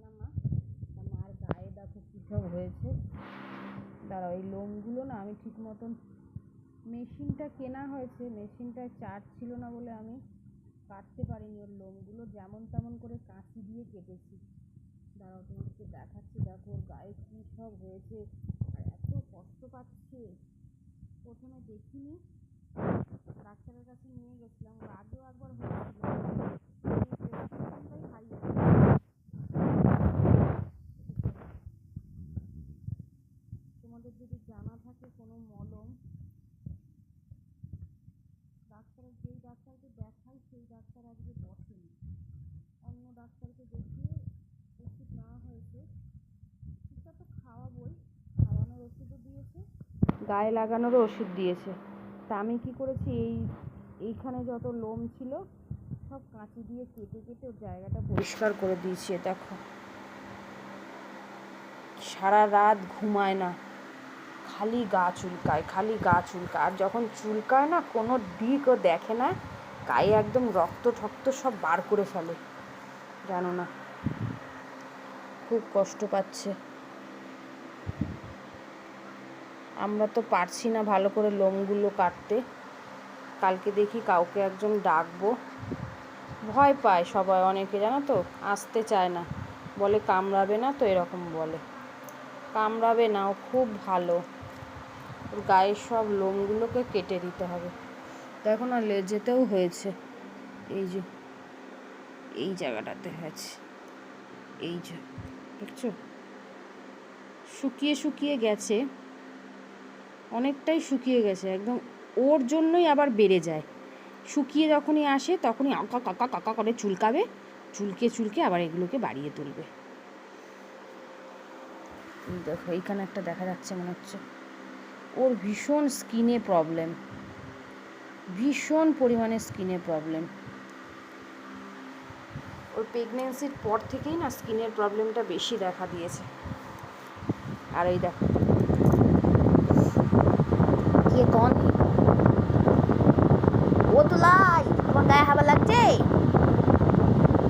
না মা, মার গায়ে দেখো কী সব হয়েছে। দাঁড়াও, এই লোমগুলো না আমি ঠিক মতন, মেশিনটা কেনা হয়েছে, মেশিনটায় চার্জ ছিল না বলে আমি কাটতে পারিনি। ওর লোমগুলো যেমন তেমন করে কাঁচি দিয়ে কেটেছি। দাঁড়াও তোমাকে দেখাচ্ছি, দেখো ওর গায়ে কী সব হয়েছে আর এত কষ্ট পাচ্ছে। প্রথমে দেখিনি, ডাক্তারের কাছে নিয়ে গেছিলাম, ওর আগেও একবার হয়েছিল, হারিয়ে তোমাদের যদি জানা থাকে কোনো মলম, ডাক্তারের যেই ডাক্তারকে দেখাই সেই ডাক্তার আজকে বসেনি, অন্য ডাক্তারকে দেখিয়ে ওষুধ নেওয়া হয়েছে। ওষুধটা তো খাওয়াবোই, খাওয়ানোর ওষুধও দিয়েছে, গায়ে লাগানোরও ওষুধ দিয়েছে। তা আমি কি করেছি, এইখানে যত লোম ছিল সব কাঁচি দিয়ে কেটে কেটে ওর জায়গাটা পরিষ্কার করে দিয়েছি। দেখো সারা রাত ঘুমায় না, খালি গা চুলকায়, খালি গা চুলকায়। আর যখন চুলকায় না, কোনো দিকও দেখে না, গায়ে একদম রক্ত ঠক্ত সব বার করে ফেলে, জানো না, খুব কষ্ট পাচ্ছে। আমরা তো পারছি না ভালো করে লোমগুলো কাটতে। কালকে দেখি কাউকে একজন ডাকবো। ভয় পায় সবাই, অনেকে জানো তো, আসতে চায় না, বলে কামড়াবে না, তো এরকম বলে। কামড়াবে না, ও খুব ভালো। ওর গায়ের সব লোমগুলোকে কেটে দিতে হবে। দেখো না, লেজেতেও হয়েছে, এই যে এই জায়গাটাতে হয়েছে, এই যে দেখছো, শুকিয়ে শুকিয়ে গেছে, অনেকটাই শুকিয়ে গেছে একদম। ওর জন্যই আবার বেড়ে যায়, শুকিয়ে যখনই আসে তখনই আঁকা কাকা কাকা করে চুলকাবে, চুলকে চুলকে আবার এগুলোকে বাড়িয়ে তুলবে। দেখো এইখানে একটা দেখা যাচ্ছে মনে হচ্ছে। ওর ভীষণ স্কিনে প্রবলেম, ভীষণ পরিমাণে স্কিনে প্রবলেম। ওর প্রেগনেন্সির পর থেকেই না স্কিনের প্রবলেমটা বেশি দেখা দিয়েছে। আর এই দেখো, কে কন ও তুলাই, তোমার গায়ে হাওয়া লাগছে?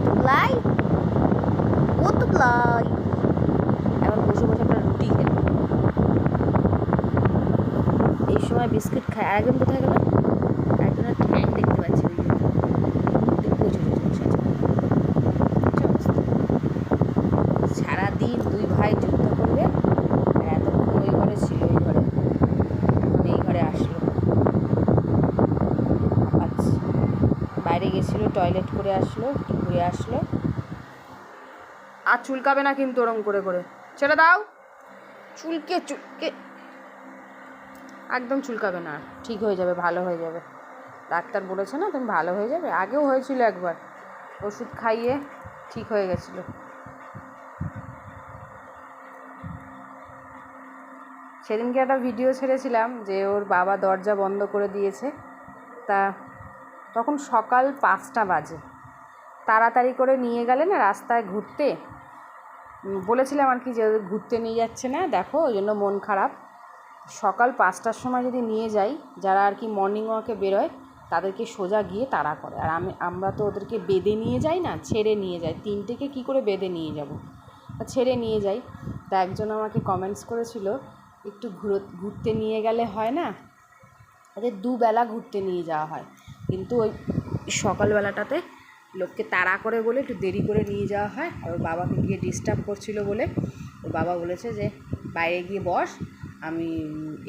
তুলাই, ও তুলাই, এখন বসে বসে একটা রুটি খেল, এই সময় বিস্কিট খায়। আর একজন কোথায় গেল? একজনের ঠ্যাং দেখতে পাচ্ছি, সারাদিন দুই ভাই যুদ্ধ করবে। আর এতক্ষণ ওই ঘরে ছিল, ওই ঘরে, এখন এই ঘরে আসলো। আচ্ছা, বাইরে গেছিল, টয়লেট করে আসলো, একটু ঘুরে আসলো। আর চুলকাবে না কিন্তু ওরম করে করে, ছেড়ে দাও, চুলকে চুলকে একদম চুলকাবে না, ঠিক হয়ে যাবে, ভালো হয়ে যাবে। ডাক্তার বলেছে না তুমি ভালো হয়ে যাবে। আগেও হয়েছিল একবার, ওষুধ খাইয়ে ঠিক হয়ে গেছিলো। সেদিনকে একটা ভিডিও ছেড়েছিলাম যে ওর বাবা দরজা বন্ধ করে দিয়েছে, তা তখন সকাল 5টা বাজে, তাড়াতাড়ি করে নিয়ে গেলে না রাস্তায় ঘুরতে, বলেছিলাম আর কি যে ঘুরতে নিয়ে যাচ্ছে না, দেখো ওই জন্য মন খারাপ। সকাল 5টার সময় যদি নিয়ে যাই, যারা আর কি মর্নিং ওয়াকে বেরোয় তাদেরকে সোজা গিয়ে তাড়া করে। আর আমরা তো ওদেরকে বেঁধে নিয়ে যাই না, ছেড়ে নিয়ে যাই। 3টেকে কী করে বেঁধে নিয়ে যাব, ছেড়ে নিয়ে যাই। তা একজন আমাকে কমেন্টস করেছিল, একটু ঘুরতে নিয়ে গেলে হয় না, ওদের দুবেলা ঘুরতে নিয়ে যাওয়া হয়, কিন্তু ওই সকালবেলাটাতে লোককে তাড়া করে বলে একটু দেরি করে নিয়ে যাওয়া হয়। আর ওর বাবাকে গিয়ে ডিস্টার্ব করছিল বলে ওর বাবা বলেছে যে বাইরে গিয়ে বস, আমি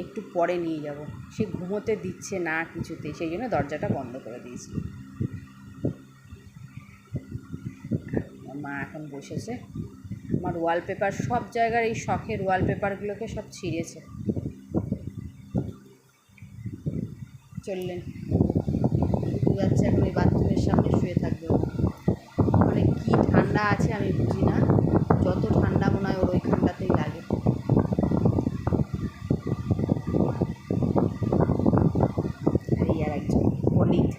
একটু পরে নিয়ে যাব। সে ঘুমোতে দিচ্ছে না কিছুতেই, সেই জন্য দরজাটা বন্ধ করে দিয়েছি। মা এখন বসেছে, আমার ওয়ালপেপার সব জায়গার এই শখের ওয়ালপেপারগুলোকে সব ছিঁড়েছে। চললেন যাচ্ছে, এখন এই বাথরুমের সামনে শুয়ে থাকবে। মানে কী ঠান্ডা আছে আমি বুঝি না, যত ঠান্ডা মনে হয় ওর ওইখানটাতেই লাগে। এই আর একজন পণ্ডিত,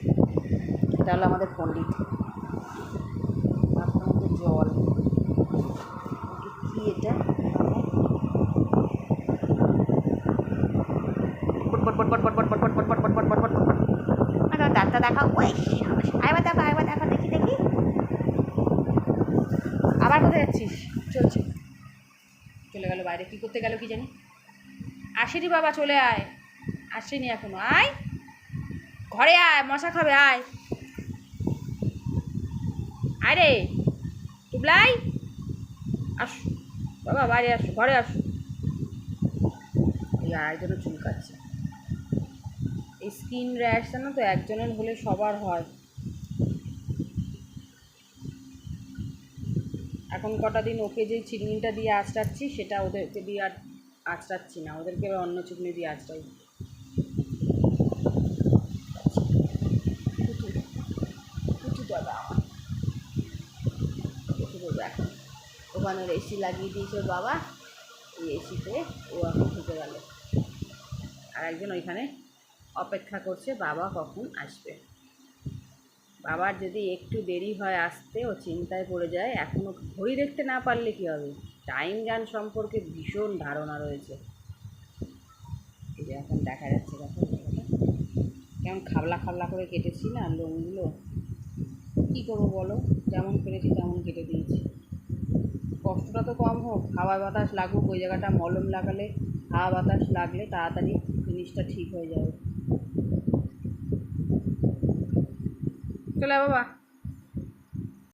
এটা হলো আমাদের পণ্ডিত। আপনার মধ্যে জল কি, এটা দাঁতটা দেখাও, ওই আবার দেখো, আবার দেখো, দেখি দেখি। আবার কোথায় যাচ্ছিস? চলছে। চলে গেল বাইরে, কী করতে গেল কি জানি। আসেনি বাবা, চলে আয়। আসেনি এখনো, আয় ঘরে আয়, মশা খাবে, আয় আয় রে টুবলাই, আস বাবা, বাইরে আসো, ঘরে আসো। এই আরেকজনের চুলকাচ্ছে। এই স্কিন র্যাশ জানো তো, একজনের হলে সবার হয়। এখন কটা দিন ওকে যে চিরুনিটা দিয়ে আঁচড়াচ্ছি, সেটা ওদেরকে দিয়ে আর আঁচড়াচ্ছি না, ওদেরকে এবার অন্য চিরুনি দিয়ে আঁচড়াই। দাদা এখন ওখানের এসি লাগিয়ে দিয়েছে ওর বাবা, এই এসিতে ও এখন ঢুকে গেল। আর একজন ওইখানে অপেক্ষা করছে বাবা কখন আসবে। বাবার যদি একটু দেরি হয় আসতে, ও চিন্তায় পড়ে যায়। এখনও ঘড়ি দেখতে না পারলে কী হবে, টাইম জ্ঞান সম্পর্কে ভীষণ ধারণা রয়েছে। এই যে এখন দেখা যাচ্ছে, দেখো কেমন খাবলা খাবলা করে কেটেছি না লোমগুলো। কী করবো বলো, যেমন পেরেছি তেমন কেটে দিয়েছি। কষ্টটা তো কম হোক, হাওয়া বাতাস লাগুক, ওই জায়গাটা মলম লাগালে হাওয়া বাতাস লাগলে তাড়াতাড়ি জিনিসটা ঠিক হয়ে যাবে। চলে বাবা।